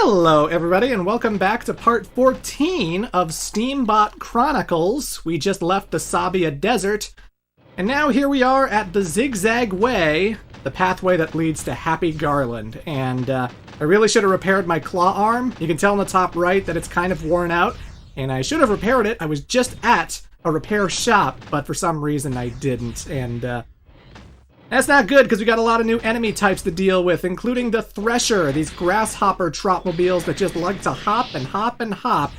Hello, everybody, and welcome back to part 14 of Steambot Chronicles. We just left the Sabia Desert, and now here we are at the Zigzag Way, the pathway that leads to Happy Garland. And I really should have repaired my claw arm. You can tell on the top right that it's kind of worn out, and I should have repaired it. I was just at a repair shop, but for some reason I didn't, and that's not good, because we got a lot of new enemy types to deal with, including the Thresher, these grasshopper trotmobiles that just like to hop and hop and hop.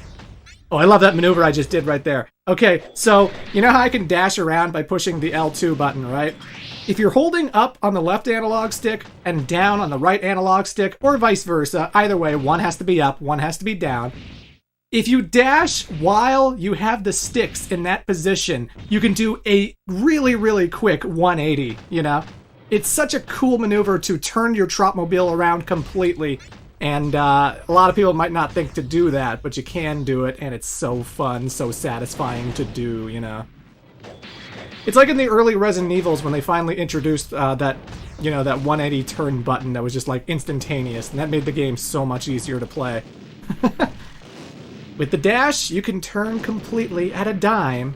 Oh, I love that maneuver I just did right there. Okay, so, you know how I can dash around by pushing the L2 button, right? If you're holding up on the left analog stick and down on the right analog stick, or vice versa, either way, one has to be up, one has to be down. If you dash while you have the sticks in that position, you can do a really, really quick 180, you know? It's such a cool maneuver to turn your Trotmobile around completely, and a lot of people might not think to do that, but you can do it, and it's so fun, so satisfying to do, you know? It's like in the early Resident Evils when they finally introduced that 180 turn button that was just like instantaneous, and that made the game so much easier to play. With the dash, you can turn completely at a dime,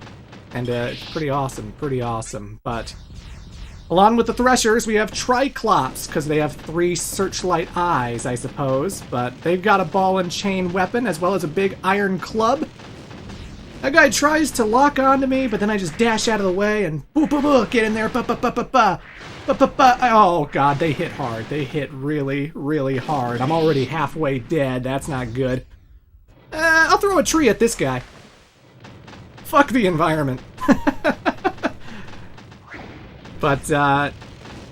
and it's pretty awesome, but along with the Threshers, we have Triclops, because they have 3 searchlight eyes, I suppose, but they've got a ball and chain weapon, as well as a big iron club. That guy tries to lock onto me, but then I just dash out of the way, and get in there, Oh god, they hit hard. They hit really, really hard. I'm already halfway dead. That's not good. I'll throw a tree at this guy. Fuck the environment. But,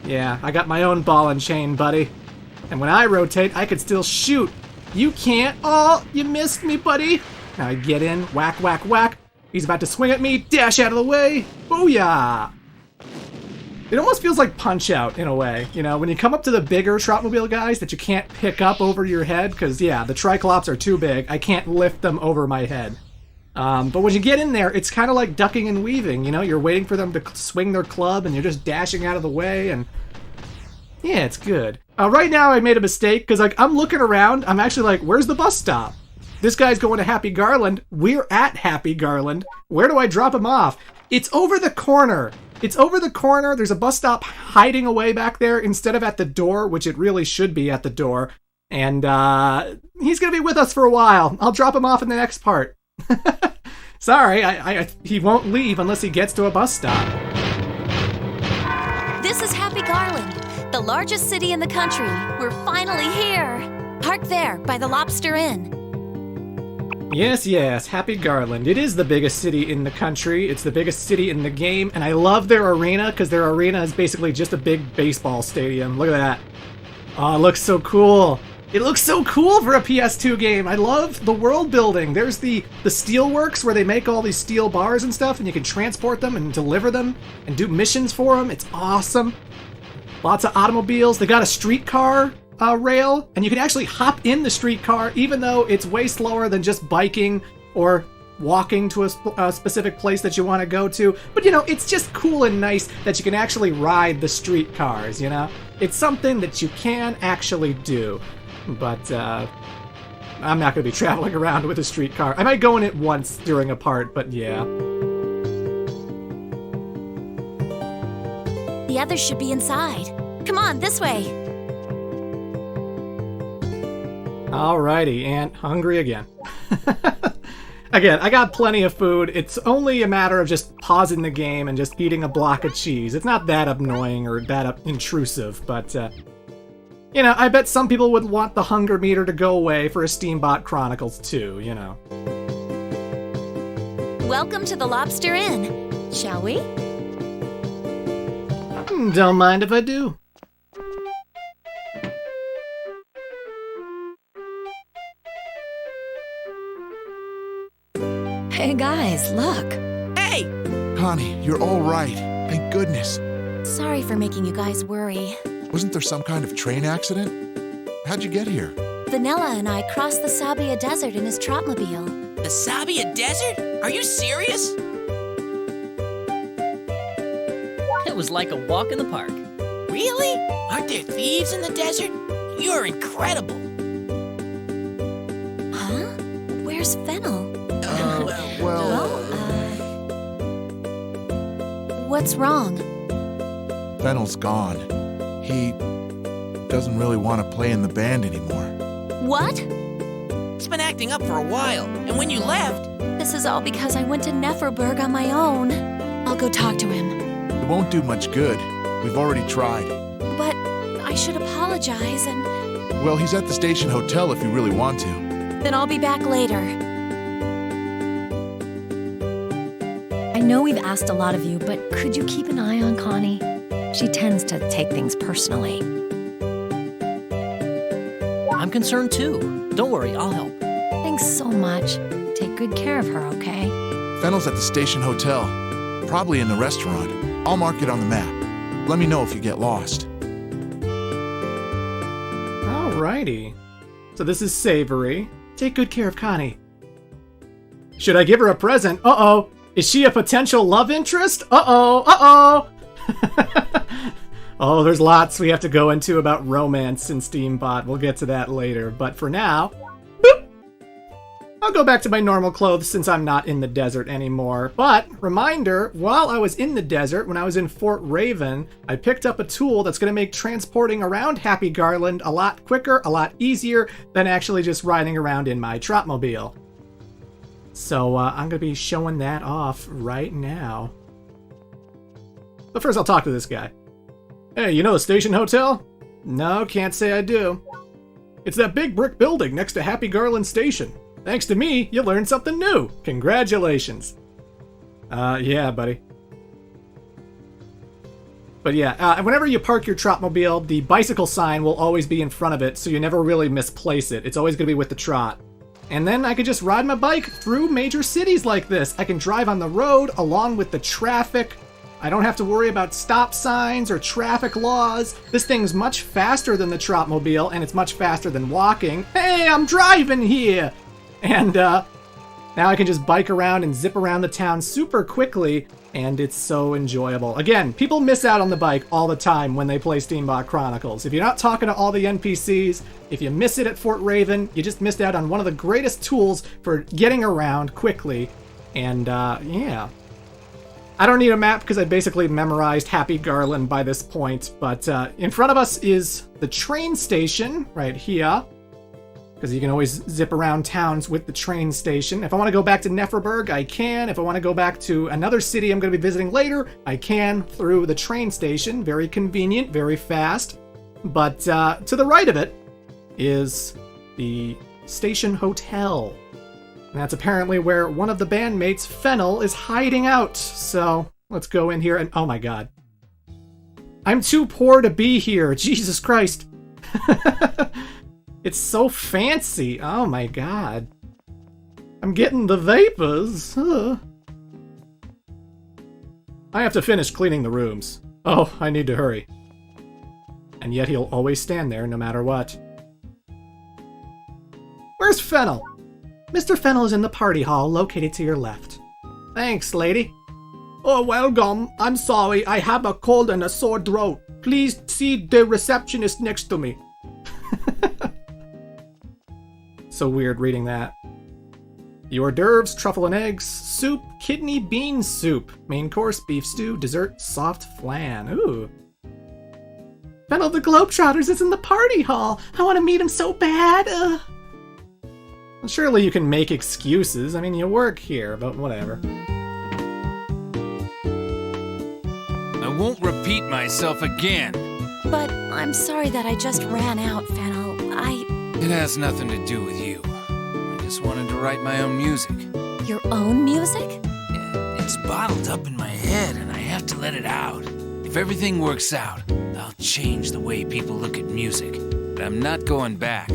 yeah, I got my own ball and chain, buddy. And when I rotate, I can still shoot. You can't. Oh, you missed me, buddy. Now I get in, whack, whack, whack. He's about to swing at me, dash out of the way. Booyah! It almost feels like Punch-Out, in a way. You know, when you come up to the bigger Trotmobile guys that you can't pick up over your head, because, yeah, the Triclops are too big. I can't lift them over my head. But when you get in there, it's kind of like ducking and weaving, you know? You're waiting for them to swing their club, and you're just dashing out of the way, and yeah, it's good. Right now, I made a mistake, because, like, I'm looking around. I'm actually like, where's the bus stop? This guy's going to Happy Garland. We're at Happy Garland. Where do I drop him off? It's over the corner. It's over the corner. There's a bus stop hiding away back there instead of at the door, which it really should be at the door. And he's going to be with us for a while. I'll drop him off in the next part. Sorry, he won't leave unless he gets to a bus stop. This is Happy Garland, the largest city in the country. We're finally here. Park there by the Lobster Inn. Yes, Happy Garland. It is the biggest city in the country. It's the biggest city in the game, and I love their arena, because their arena is basically just a big baseball stadium. Look at that. Oh, it looks so cool. It looks so cool for a PS2 game. I love the world building. There's the steelworks where they make all these steel bars and stuff, and you can transport them and deliver them and do missions for them. It's awesome. Lots of automobiles. They got a streetcar rail, and you can actually hop in the streetcar, even though it's way slower than just biking or walking to a specific place that you want to go to. But, you know, it's just cool and nice that you can actually ride the streetcars, you know? It's something that you can actually do. But, I'm not going to be traveling around with a streetcar. I might go in it once during a part, but yeah. The others should be inside. Come on, this way. Alrighty, and hungry again. Again, I got plenty of food. It's only a matter of just pausing the game and just eating a block of cheese. It's not that annoying or that intrusive, but, you know, I bet some people would want the hunger meter to go away for a Steambot Chronicles 2, you know. Welcome to the Lobster Inn. Shall we? Don't mind if I do. Hey guys, look. Hey! Connie, you're all right. Thank goodness. Sorry for making you guys worry. Wasn't there some kind of train accident? How'd you get here? Vanilla and I crossed the Sabia Desert in his Trotmobile. The Sabia Desert? Are you serious? It was like a walk in the park. Really? Aren't there thieves in the desert? You're incredible. Where's Fennel? What's wrong? Fennel's gone. He doesn't really want to play in the band anymore. What? He's been acting up for a while, and when you left... This is all because I went to Neferberg on my own. I'll go talk to him. It won't do much good. We've already tried. But I should apologize and... Well, he's at the station hotel if you really want to. Then I'll be back later. I know we've asked a lot of you, but could you keep an eye on Connie? She tends to take things personally. I'm concerned too. Don't worry, I'll help. Thanks so much. Take good care of her, okay? Fennel's at the station hotel. Probably in the restaurant. I'll mark it on the map. Let me know if you get lost. Alrighty. So this is Savory. Take good care of Connie. Should I give her a present? Uh-oh. Is she a potential love interest? Uh-oh. Uh-oh. Oh, there's lots we have to go into about romance in Steambot. We'll get to that later. But for now, boop, I'll go back to my normal clothes since I'm not in the desert anymore. But, reminder, while I was in the desert, when I was in Fort Raven, I picked up a tool that's going to make transporting around Happy Garland a lot quicker, a lot easier than actually just riding around in my Trotmobile. So I'm going to be showing that off right now. But first I'll talk to this guy. Hey, you know the station hotel? No, can't say I do. It's that big brick building next to Happy Garland Station. Thanks to me, you learned something new. Congratulations. Yeah, buddy. But yeah, whenever you park your Trotmobile, the bicycle sign will always be in front of it, so you never really misplace it. It's always going to be with the Trot. And then I could just ride my bike through major cities like this. I can drive on the road along with the traffic. I don't have to worry about stop signs or traffic laws. This thing's much faster than the Trotmobile, and it's much faster than walking. Hey, I'm driving here! And now I can just bike around and zip around the town super quickly, and it's so enjoyable. Again, people miss out on the bike all the time when they play Steambot Chronicles. If you're not talking to all the NPCs, if you miss it at Fort Raven, you just missed out on one of the greatest tools for getting around quickly. And yeah. I don't need a map because I basically memorized Happy Garland by this point, but in front of us is the train station right here, because you can always zip around towns with the train station. If I want to go back to Neferberg, I can. If I want to go back to another city I'm going to be visiting later, I can through the train station. Very convenient, very fast. But to the right of it is the station hotel. And that's apparently where one of the bandmates, Fennel, is hiding out. So let's go in here and... Oh my god. I'm too poor to be here. Jesus Christ. It's so fancy. Oh my god. I'm getting the vapors. I have to finish cleaning the rooms. Oh, I need to hurry. And yet he'll always stand there no matter what. Where's Fennel? Mr. Fennel is in the party hall located to your left. Thanks, lady. Oh, welcome. I'm sorry. I have a cold and a sore throat. Please see the receptionist next to me. So weird reading that. The hors d'oeuvres, truffle and eggs, soup, kidney bean soup, main course, beef stew, dessert, soft flan. Ooh. Fennel the Globetrotters is in the party hall. I want to meet him so bad. Well, surely you can make excuses. I mean, you work here, but whatever. I won't repeat myself again. But I'm sorry that I just ran out, Fennel. It has nothing to do with you. I just wanted to write my own music. Your own music? Yeah, it's bottled up in my head and I have to let it out. If everything works out, I'll change the way people look at music. But I'm not going back.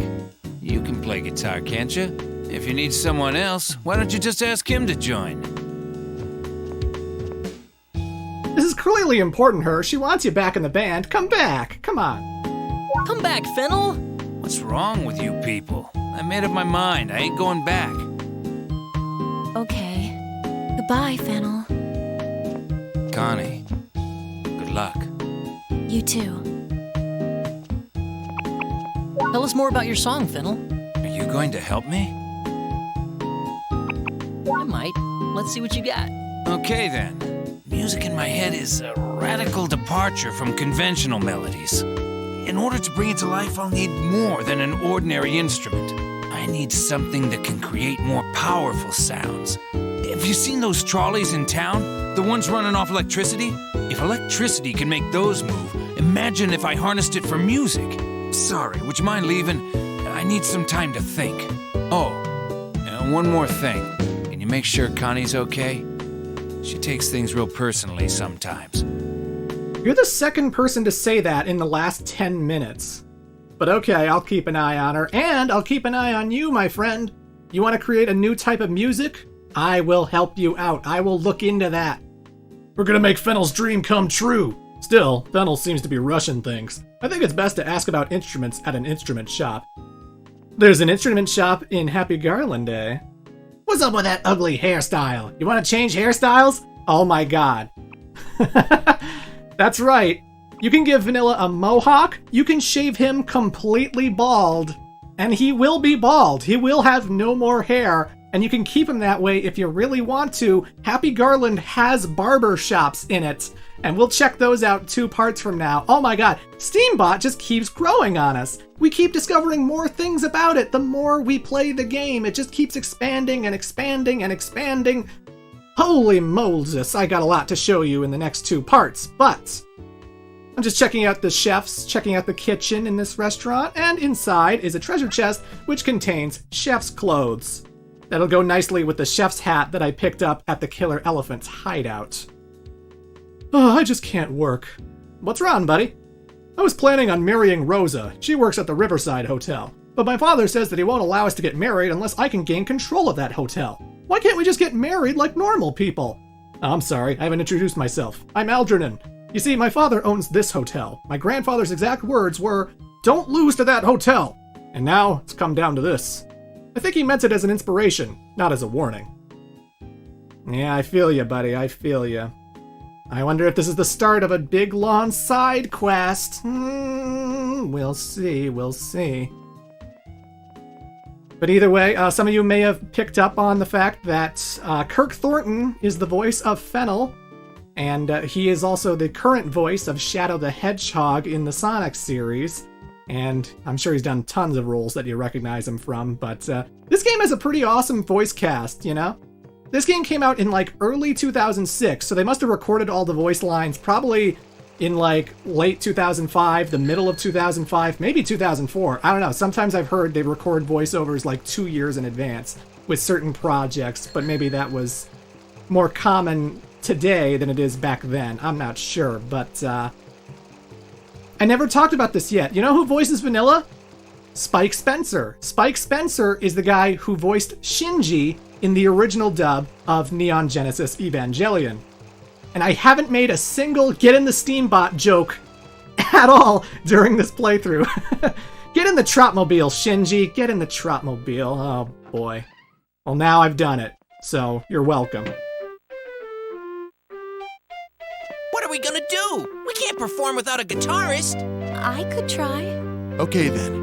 You can play guitar, can't you? If you need someone else, why don't you just ask him to join? This is clearly important to her. She wants you back in the band. Come back. Come on. Come back, Fennel! What's wrong with you people? I made up my mind. I ain't going back. Okay. Goodbye, Fennel. Connie, good luck. You too. Tell us more about your song, Fennel. Are you going to help me? I might. Let's see what you got. Okay then. Music in my head is a radical departure from conventional melodies. In order to bring it to life, I'll need more than an ordinary instrument. I need something that can create more powerful sounds. Have you seen those trolleys in town? The ones running off electricity? If electricity can make those move, imagine if I harnessed it for music. Sorry, would you mind leaving? I need some time to think. Oh, and one more thing. Can you make sure Connie's okay? She takes things real personally sometimes. You're the second person to say that in the last 10 minutes. But okay, I'll keep an eye on her, and I'll keep an eye on you, my friend. You want to create a new type of music? I will help you out. I will look into that. We're gonna make Fennel's dream come true. Still, Fennel seems to be rushing things. I think it's best to ask about instruments at an instrument shop. There's an instrument shop in Happy Garland, eh? What's up with that ugly hairstyle? You want to change hairstyles? Oh my god. That's right. You can give Vanilla a mohawk, you can shave him completely bald, and he will be bald. He will have no more hair, and you can keep him that way if you really want to. Happy Garland has barber shops in it, and we'll check those out 2 parts from now. Oh my god, Steambot just keeps growing on us. We keep discovering more things about it. The more we play the game, it just keeps expanding and expanding and expanding. Holy Moses, I got a lot to show you in the next 2 parts, but I'm just checking out the chefs, checking out the kitchen in this restaurant, and inside is a treasure chest which contains chef's clothes. That'll go nicely with the chef's hat that I picked up at the Killer Elephant's hideout. Oh, I just can't work. What's wrong, buddy? I was planning on marrying Rosa. She works at the Riverside Hotel. But my father says that he won't allow us to get married unless I can gain control of that hotel. Why can't we just get married like normal people? I'm sorry, I haven't introduced myself. I'm Algernon. You see, my father owns this hotel. My grandfather's exact words were, "Don't lose to that hotel." And now it's come down to this. I think he meant it as an inspiration, not as a warning. Yeah, I feel you, buddy. I feel you. I wonder if this is the start of a big, long side quest. We'll see, we'll see. But either way, some of you may have picked up on the fact that Kirk Thornton is the voice of Fennel, and he is also the current voice of Shadow the Hedgehog in the Sonic series. And I'm sure he's done tons of roles that you recognize him from, but this game has a pretty awesome voice cast, you know? This game came out in like early 2006, so they must have recorded all the voice lines probably in like late 2005, the middle of 2005, maybe 2004. I don't know. Sometimes I've heard they record voiceovers like 2 years in advance with certain projects, but maybe that was more common today than it is back then. I'm not sure, but I never talked about this yet. You know who voices Vanilla? Spike Spencer. Spike Spencer is the guy who voiced Shinji in the original dub of Neon Genesis Evangelion. And I haven't made a single get in the Steambot joke at all during this playthrough. Get in the Trotmobile, Shinji. Get in the Trotmobile. Oh boy. Well, now I've done it, so you're welcome. What are we gonna do? We can't perform without a guitarist. I could try. Okay then.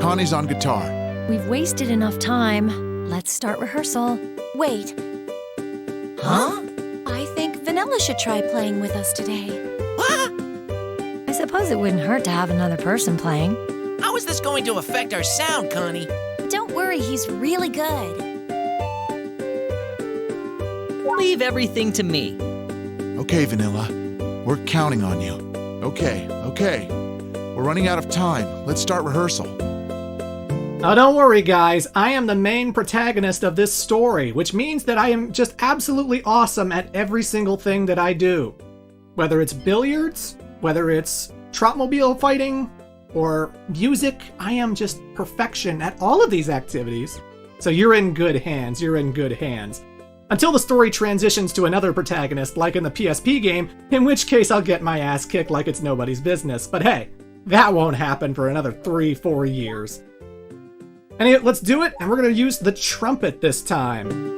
Connie's on guitar. We've wasted enough time. Let's start rehearsal. Wait, Huh? I think Vanilla should try playing with us today. What? I suppose it wouldn't hurt to have another person playing. How is this going to affect our sound, Connie? Don't worry, he's really good. Leave everything to me. Okay, Vanilla. We're counting on you. Okay. We're running out of time. Let's start rehearsal. Oh, don't worry, guys. I am the main protagonist of this story, which means that I am just absolutely awesome at every single thing that I do. Whether it's billiards, whether it's Trotmobile fighting, or music, I am just perfection at all of these activities. So you're in good hands. You're in good hands. Until the story transitions to another protagonist, like in the PSP game, in which case I'll get my ass kicked like it's nobody's business. But hey, that won't happen for another 3-4 years. Anyway, let's do it, and we're going to use the trumpet this time.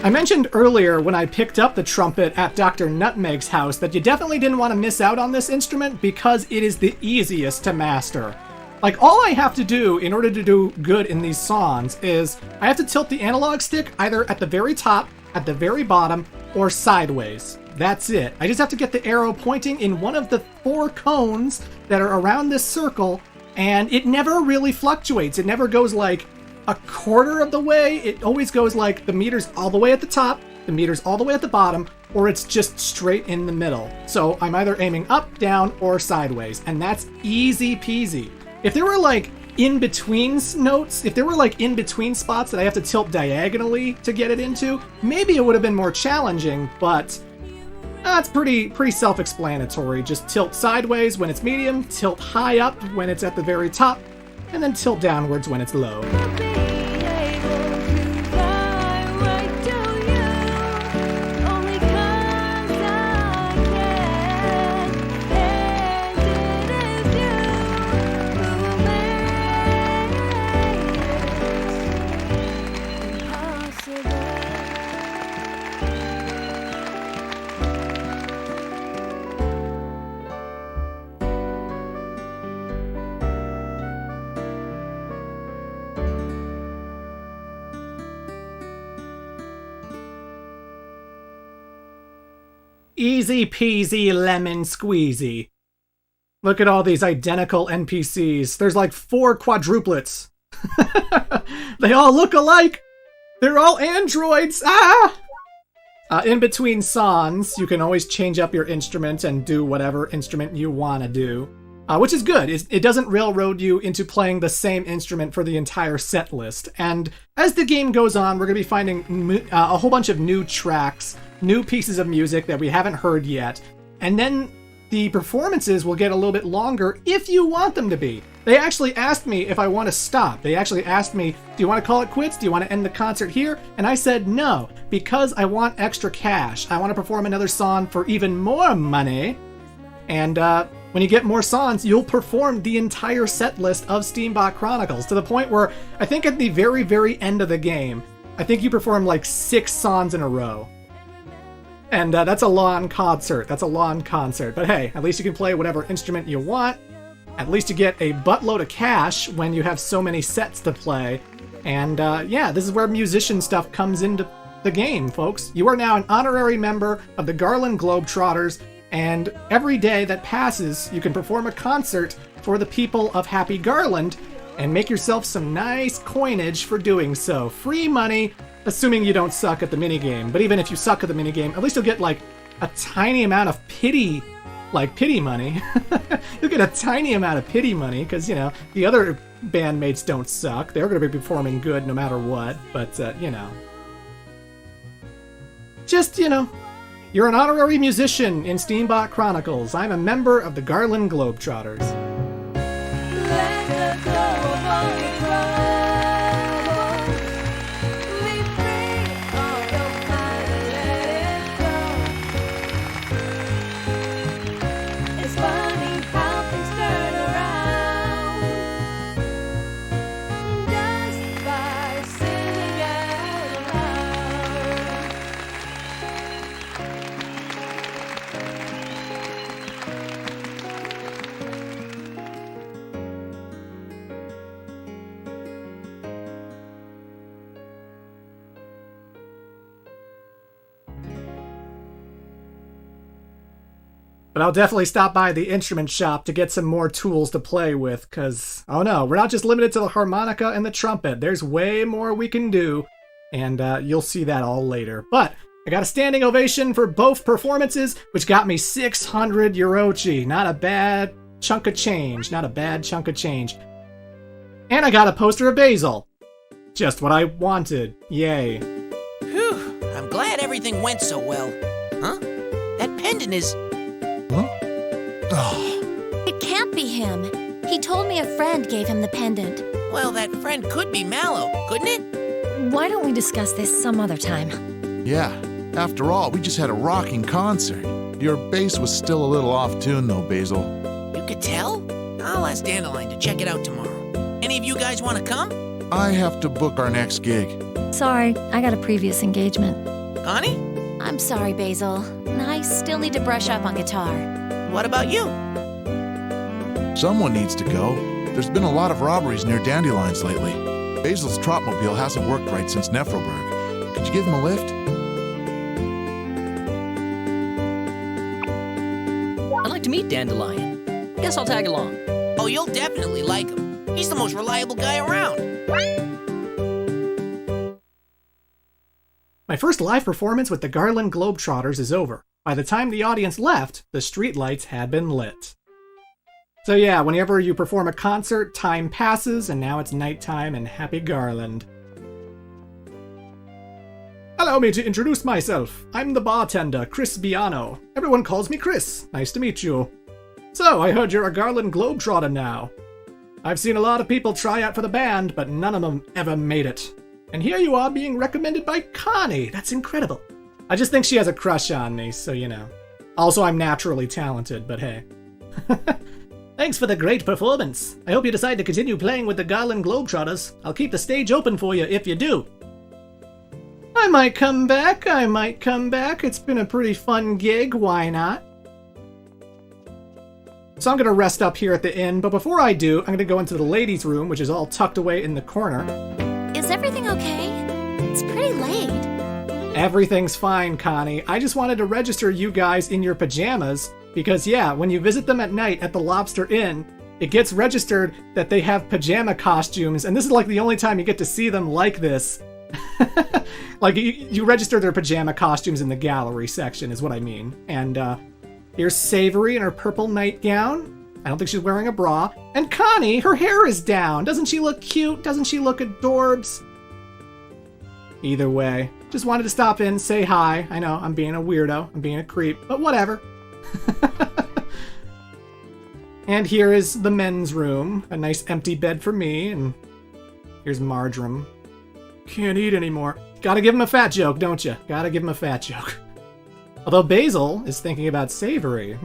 I mentioned earlier when I picked up the trumpet at Dr. Nutmeg's house that you definitely didn't want to miss out on this instrument because it is the easiest to master. Like, all I have to do in order to do good in these songs is I have to tilt the analog stick either at the very top, at the very bottom, or sideways. That's it. I just have to get the arrow pointing in one of the 4 cones that are around this circle, and it never really fluctuates. It never goes like a quarter of the way. It always goes like the meter's all the way at the top, the meter's all the way at the bottom, or it's just straight in the middle. So I'm either aiming up, down, or sideways, and that's easy peasy. If there were like in-between notes, if there were like in-between spots that I have to tilt diagonally to get it into, maybe it would have been more challenging, but it's pretty self-explanatory. Just tilt sideways when it's medium, tilt high up when it's at the very top, and then tilt downwards when it's low. Easy peasy lemon squeezy. Look at all these identical NPCs. There's like 4 quadruplets. They all look alike. They're all androids. In between songs, you can always change up your instrument and do whatever instrument you want to do, which is good. It doesn't railroad you into playing the same instrument for the entire set list. And as the game goes on, we're going to be finding a whole bunch of new tracks, new pieces of music that we haven't heard yet, and then the performances will get a little bit longer if you want them to be. They actually asked me if I want to stop. They actually asked me, do you want to call it quits? Do you want to end the concert here? And I said no, because I want extra cash. I want to perform another song for even more money. And when you get more songs, you'll perform the entire set list of Steambot Chronicles, to the point where I think at the very, very end of the game, I think you perform like 6 songs in a row. And that's a long concert. That's a long concert. But hey, at least you can play whatever instrument you want. At least you get a buttload of cash when you have so many sets to play. And yeah, this is where musician stuff comes into the game, folks. You are now an honorary member of the Garland Globetrotters, and every day that passes, you can perform a concert for the people of Happy Garland and make yourself some nice coinage for doing so. Free money, assuming you don't suck at the minigame. But even if you suck at the minigame, at least you'll get like a tiny amount of pity money. You'll get a tiny amount of pity money, because, you know, the other bandmates don't suck. They're going to be performing good no matter what, but, you know. Just, you know, you're an honorary musician in Steambot Chronicles. I'm a member of the Garland Globetrotters. But I'll definitely stop by the instrument shop to get some more tools to play with, because, oh no, we're not just limited to the harmonica and the trumpet. There's way more we can do, and you'll see that all later. But I got a standing ovation for both performances, which got me 600 Eurochi. Not a bad chunk of change. Not a bad chunk of change. And I got a poster of Basil. Just what I wanted. Yay. Whew, I'm glad everything went so well. Huh? That pendant is... Huh? Oh. It can't be him. He told me a friend gave him the pendant. Well, that friend could be Mallow, couldn't it? Why don't we discuss this some other time? Yeah, after all, we just had a rocking concert. Your bass was still a little off tune though, Basil. You could tell? I'll ask Dandelion to check it out tomorrow. Any of you guys want to come? I have to book our next gig. Sorry, I got a previous engagement. Connie? I'm sorry, Basil. I still need to brush up on guitar. What about you? Someone needs to go. There's been a lot of robberies near Dandelions lately. Basil's Trotmobile hasn't worked right since Nephroburg. Could you give him a lift? I'd like to meet Dandelion. Guess I'll tag along. Oh, you'll definitely like him. He's the most reliable guy around. My first live performance with the Garland Globetrotters is over. By the time the audience left, the streetlights had been lit. So yeah, whenever you perform a concert, time passes, and now it's nighttime in Happy Garland. Allow me to introduce myself. I'm the bartender, Chris Biano. Everyone calls me Chris. Nice to meet you. So, I heard you're a Garland Globetrotter now. I've seen a lot of people try out for the band, but none of them ever made it. And here you are being recommended by Connie. That's incredible. I just think she has a crush on me, so you know. Also, I'm naturally talented, but hey. Thanks for the great performance. I hope you decide to continue playing with the Garland Globetrotters. I'll keep the stage open for you if you do. I might come back. It's been a pretty fun gig, why not? So I'm going to rest up here at the inn, but before I do, I'm going to go into the ladies' room, which is all tucked away in the corner. Is everything okay? It's pretty late. Everything's fine, Connie. I just wanted to register you guys in your pajamas, because yeah, when you visit them at night at the Lobster Inn, it gets registered that they have pajama costumes, and this is like the only time you get to see them like this. Like, you register their pajama costumes in the gallery section, is what I mean. And, here's Savory in her purple nightgown. I don't think she's wearing a bra. And Connie, her hair is down. Doesn't she look cute? Doesn't she look adorbs? Either way, just wanted to stop in, say hi. I know, I'm being a weirdo. I'm being a creep, but whatever. And here is the men's room. A nice empty bed for me, and here's Marjoram. Can't eat anymore. Gotta give him a fat joke, don't you? Gotta give him a fat joke. Although Basil is thinking about Savory.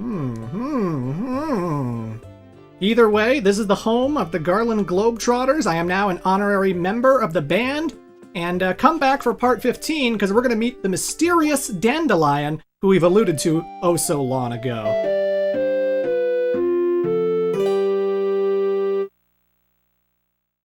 Either way, this is the home of the Garland Globetrotters. I am now an honorary member of the band. And come back for part 15, because we're going to meet the mysterious Dandelion, who we've alluded to oh so long ago.